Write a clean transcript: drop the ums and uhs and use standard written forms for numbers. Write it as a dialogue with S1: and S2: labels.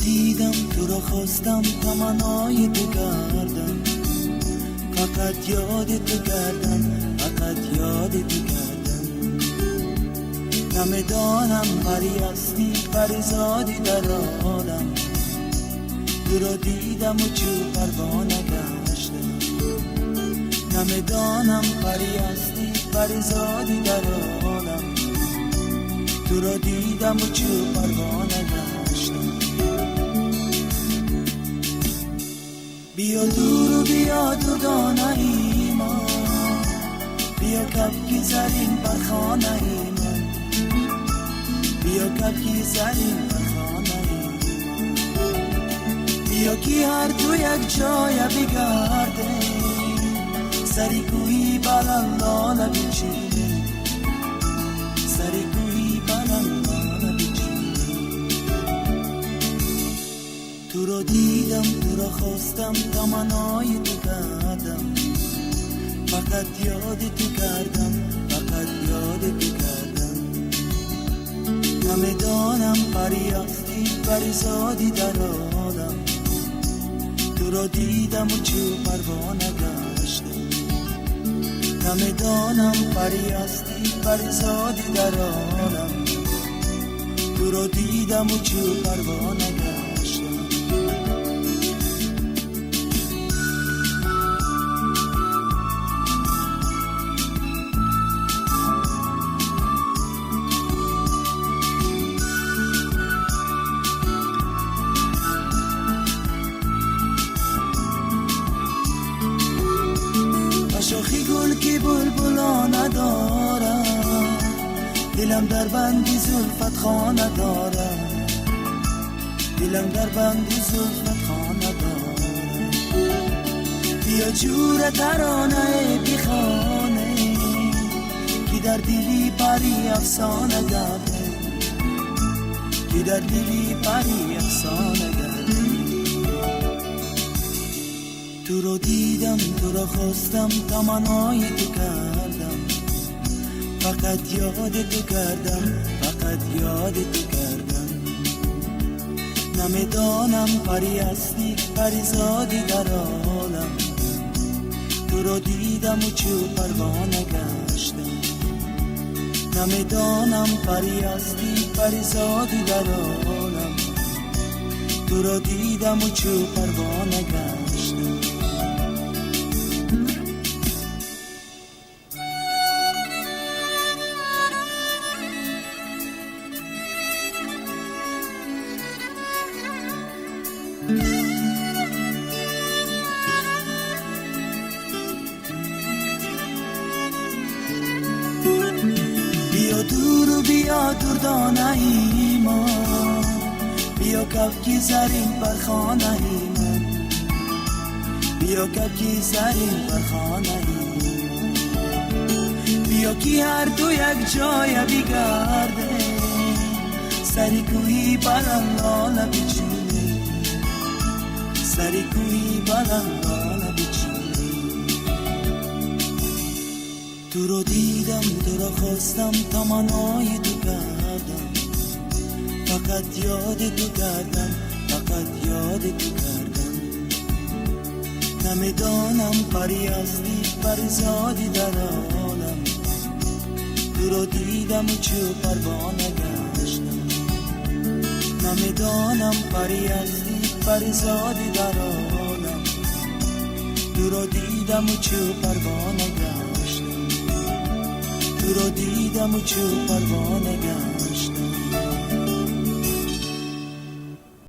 S1: دیدم تو رو خواستم تمنای تو کردم، فقط یاد تو کردم، فقط یاد تو کردم. نمیدانم پری هستی پریزادی در عالم، تو رو دیدم و چو پروا نگشتم. نمیدانم پری هستی پریزادی در عالم، تو رو دیدم و چو پروا نگشتم. بیا دور و بیا دردانه ای ما، بیا کبکی زرین بر خانه ای من، بیا کبکی زرین بر خانه ای من. بیا کی هر دو یک جای بگرده، سری کوی بلند لاله بچینه، سری کوی بلند لاله بچینه. تو رو دیدم تو رو خواستم تمنای تو کردم، فقط یاد تو کردم، فقط یاد تو کردم. نمیدانم پری هستی پریزادی در عالم، تو رو دیدم و چو پروا نگشتم. نمیدانم پری هستی پریزادی در عالم، تو رو دیدم و چو پروا نگشتم. شاخی گل که بلبلا ندارم، دلم در بندی زلفت خانه دارم، دلم در بندی زلفت خانه دارم. بیا جور ترانه بیخانه که در دلی پری افسانه گرده، که در دلی پری افسانه گرده. تو رو دیدم تو رو خواستم تمنای تو کردم، فقط یاد تو کردم، فقط یاد تو کردم. نمیدانم پری هستی پریزادی در عالم، تو رو دیدم و چو پروا نگشتم. نمیدانم پری هستی پریزادی در عالم، تو رو دیدم و چو پروا نگشتم. بیا دور و بیا دردانه ای ما، بیا کبکی زرین بر خانه ای من، بیا کبکی زرین بر خانه ای من. بیا کی هر دو یک جای بگرده، سری کوی بلند لاله بچینه، سری کوی بلند لاله بچینه. تو رو دیدم تو رو خواستم تمنای تو کردم، فقط یاد تو کردم، فقط یاد تو کردم. نمیدانم پری هستی پریزادی در عالم، تو رو دیدم و چو پروا نگشتم. نمیدانم پری هستی پریزادی در عالم، تو رو دیدم و چو پروا نگشتم، تو رو دیدم و چو پروا نگشتم.